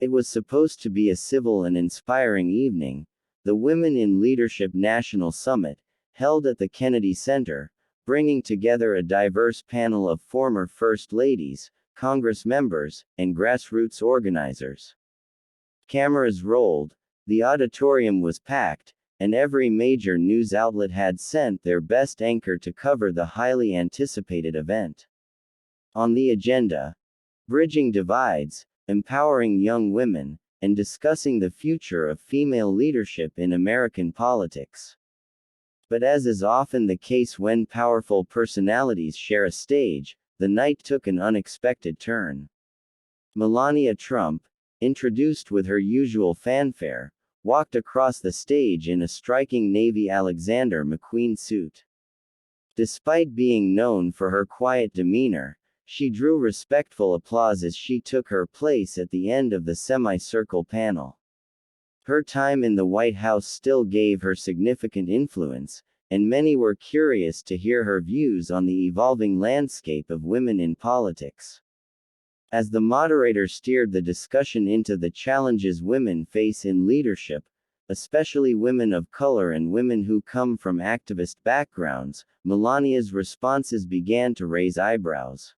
It was supposed to be a civil and inspiring evening, the Women in Leadership National Summit, held at the Kennedy Center, bringing together a diverse panel of former First Ladies, Congress members, and grassroots organizers. Cameras rolled, the auditorium was packed, and every major news outlet had sent their best anchor to cover the highly anticipated event. On the agenda, bridging divides, empowering young women, and discussing the future of female leadership in American politics. But as is often the case when powerful personalities share a stage, the night took an unexpected turn. Melania Trump, introduced with her usual fanfare, walked across the stage in a striking navy Alexander McQueen suit. Despite being known for her quiet demeanor, she drew respectful applause as she took her place at the end of the semicircle panel. Her time in the White House still gave her significant influence, and many were curious to hear her views on the evolving landscape of women in politics. As the moderator steered the discussion into the challenges women face in leadership, especially women of color and women who come from activist backgrounds, Melania's responses began to raise eyebrows.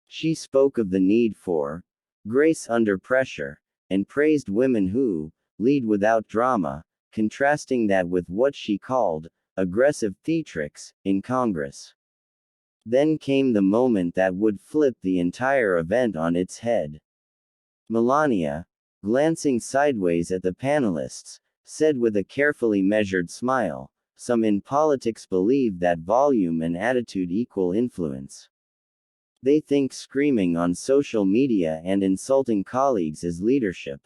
She spoke of the need for grace under pressure, and praised women who lead without drama, contrasting that with what she called aggressive theatrics in Congress. Then came the moment that would flip the entire event on its head. Melania, glancing sideways at the panelists, said with a carefully measured smile, "Some in politics believe that volume and attitude equal influence. They think screaming on social media and insulting colleagues is leadership.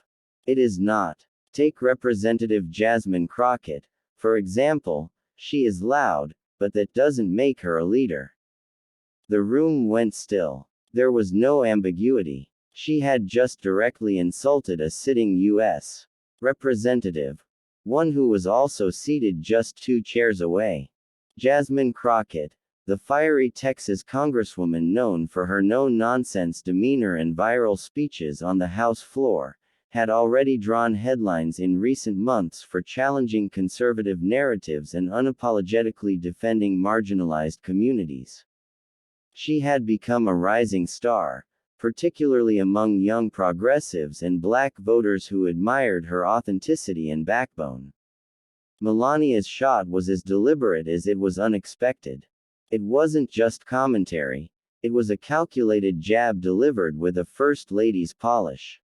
It is not. Take Representative Jasmine Crockett, for example. She is loud, but that doesn't make her a leader." The room went still. There was no ambiguity. She had just directly insulted a sitting U.S. representative, one who was also seated just 2 chairs away. Jasmine Crockett, the fiery Texas Congresswoman known for her no-nonsense demeanor and viral speeches on the House floor, had already drawn headlines in recent months for challenging conservative narratives and unapologetically defending marginalized communities. She had become a rising star, particularly among young progressives and black voters who admired her authenticity and backbone. Melania's shot was as deliberate as it was unexpected. It wasn't just commentary, it was a calculated jab delivered with a First Lady's polish.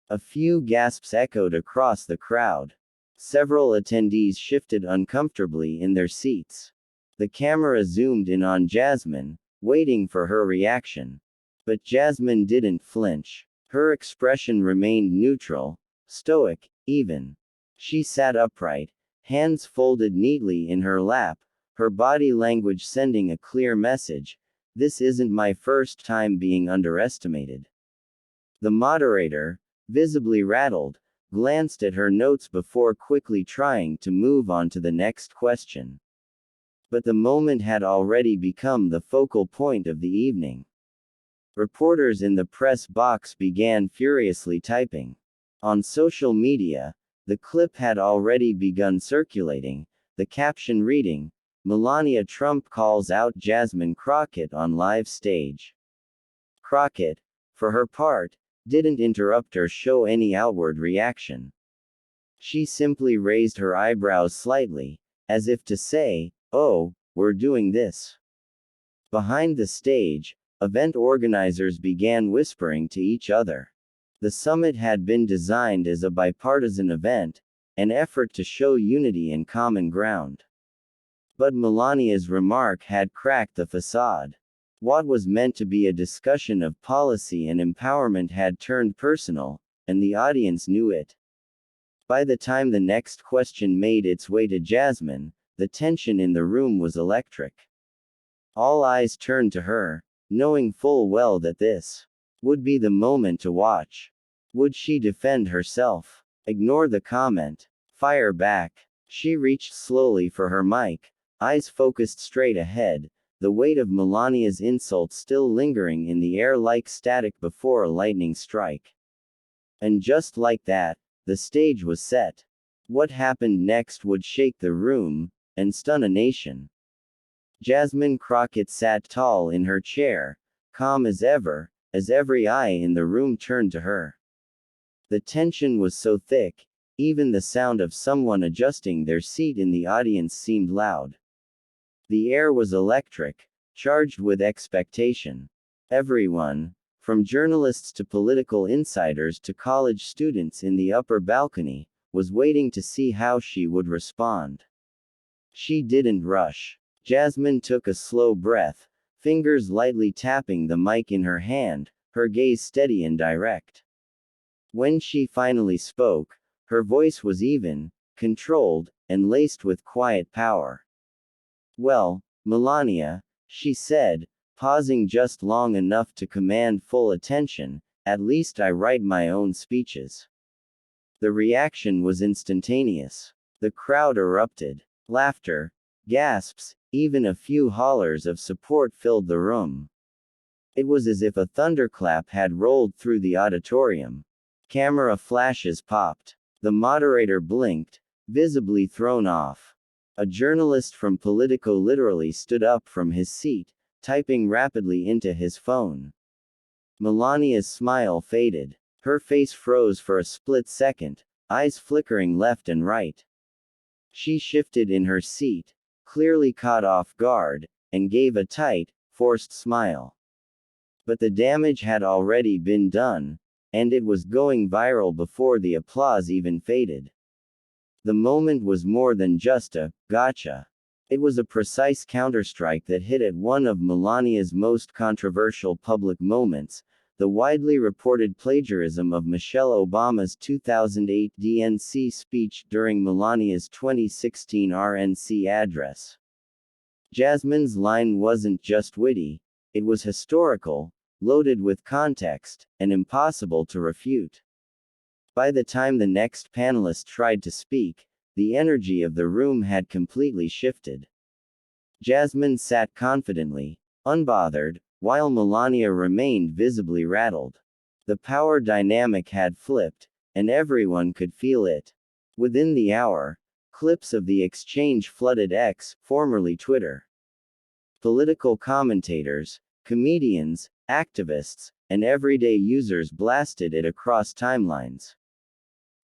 A few gasps echoed across the crowd. Several attendees shifted uncomfortably in their seats. The camera zoomed in on Jasmine, waiting for her reaction. But Jasmine didn't flinch. Her expression remained neutral, stoic, even. She sat upright, hands folded neatly in her lap, her body language sending a clear message: "This isn't my first time being underestimated." The moderator, visibly rattled, glanced at her notes before quickly trying to move on to the next question. But the moment had already become the focal point of the evening. Reporters in the press box began furiously typing. On social media, the clip had already begun circulating, the caption reading, "Melania Trump calls out Jasmine Crockett on live stage." Crockett, for her part, didn't interrupt or show any outward reaction. She simply raised her eyebrows slightly, as if to say, "Oh, we're doing this." Behind the stage, event organizers began whispering to each other. The summit had been designed as a bipartisan event, an effort to show unity and common ground. But Melania's remark had cracked the facade. What was meant to be a discussion of policy and empowerment had turned personal, and the audience knew it. By the time the next question made its way to Jasmine, the tension in the room was electric. All eyes turned to her, knowing full well that this would be the moment to watch. Would she defend herself? Ignore the comment? Fire back? She reached slowly for her mic, eyes focused straight ahead, the weight of Melania's insult still lingering in the air like static before a lightning strike. And just like that, the stage was set. What happened next would shake the room, and stun a nation. Jasmine Crockett sat tall in her chair, calm as ever, as every eye in the room turned to her. The tension was so thick, even the sound of someone adjusting their seat in the audience seemed loud. The air was electric, charged with expectation. Everyone, from journalists to political insiders to college students in the upper balcony, was waiting to see how she would respond. She didn't rush. Jasmine took a slow breath, fingers lightly tapping the mic in her hand, her gaze steady and direct. When she finally spoke, her voice was even, controlled, and laced with quiet power. "Well, Melania," she said, pausing just long enough to command full attention, "at least I write my own speeches." The reaction was instantaneous. The crowd erupted. Laughter, gasps, even a few hollers of support filled the room. It was as if a thunderclap had rolled through the auditorium. Camera flashes popped. The moderator blinked, visibly thrown off. A journalist from Politico literally stood up from his seat, typing rapidly into his phone. Melania's smile faded. Her face froze for a split second, eyes flickering left and right. She shifted in her seat, clearly caught off guard, and gave a tight, forced smile. But the damage had already been done, and it was going viral before the applause even faded. The moment was more than just a gotcha. It was a precise counterstrike that hit at one of Melania's most controversial public moments, the widely reported plagiarism of Michelle Obama's 2008 DNC speech during Melania's 2016 RNC address. Jasmine's line wasn't just witty, it was historical, loaded with context, and impossible to refute. By the time the next panelist tried to speak, the energy of the room had completely shifted. Jasmine sat confidently, unbothered, while Melania remained visibly rattled. The power dynamic had flipped, and everyone could feel it. Within the hour, clips of the exchange flooded X, formerly Twitter. Political commentators, comedians, activists, and everyday users blasted it across timelines.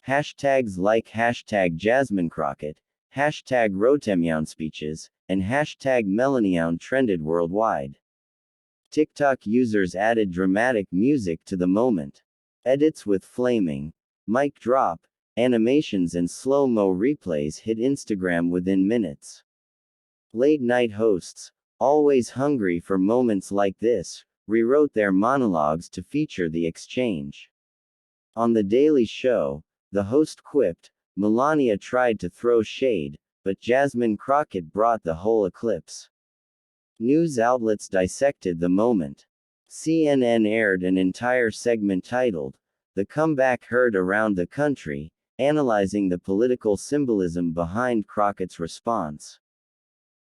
Hashtags like #JasmineCrockett, #Rotemjaun and #Melaniaun trended worldwide. TikTok users added dramatic music to the moment. Edits with flaming, mic drop, animations and slow-mo replays hit Instagram within minutes. Late-night hosts, always hungry for moments like this, rewrote their monologues to feature the exchange. On The Daily Show, the host quipped, "Melania tried to throw shade, but Jasmine Crockett brought the whole eclipse." News outlets dissected the moment. CNN aired an entire segment titled, "The Comeback Heard Around the Country," analyzing the political symbolism behind Crockett's response.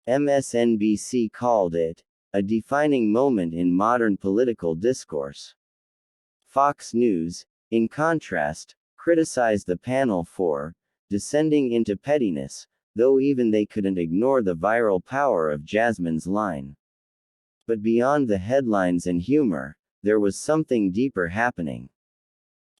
MSNBC called it a defining moment in modern political discourse. Fox News, in contrast, criticized the panel for descending into pettiness, though even they couldn't ignore the viral power of Jasmine's line. But beyond the headlines and humor, there was something deeper happening.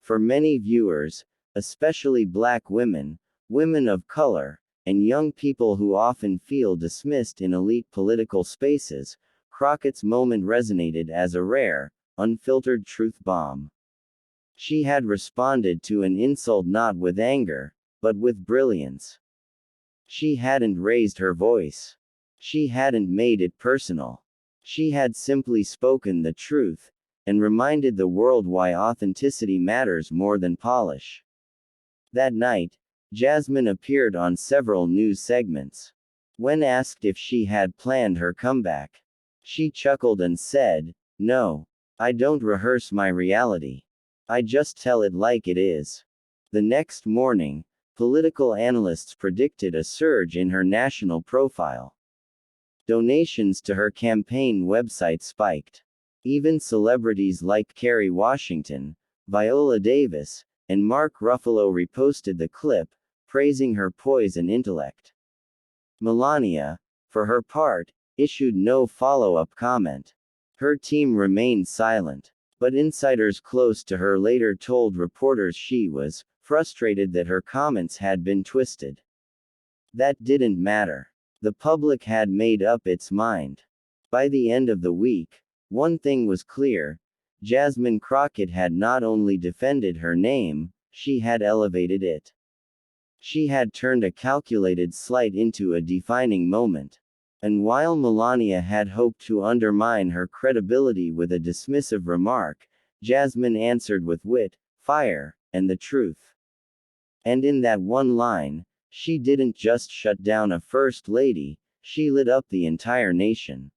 For many viewers, especially Black women, women of color, and young people who often feel dismissed in elite political spaces, Crockett's moment resonated as a rare, unfiltered truth bomb. She had responded to an insult not with anger, but with brilliance. She hadn't raised her voice. She hadn't made it personal. She had simply spoken the truth, and reminded the world why authenticity matters more than polish. That night, Jasmine appeared on several news segments. When asked if she had planned her comeback, she chuckled and said, "No, I don't rehearse my reality. I just tell it like it is." The next morning, political analysts predicted a surge in her national profile. Donations to her campaign website spiked. Even celebrities like Kerry Washington, Viola Davis, and Mark Ruffalo reposted the clip, praising her poise and intellect. Melania, for her part, issued no follow-up comment. Her team remained silent, but insiders close to her later told reporters she was frustrated that her comments had been twisted. That didn't matter. The public had made up its mind. By the end of the week, one thing was clear: Jasmine Crockett had not only defended her name, she had elevated it. She had turned a calculated slight into a defining moment. And while Melania had hoped to undermine her credibility with a dismissive remark, Jasmine answered with wit, fire, and the truth. And in that one line, she didn't just shut down a first lady, she lit up the entire nation.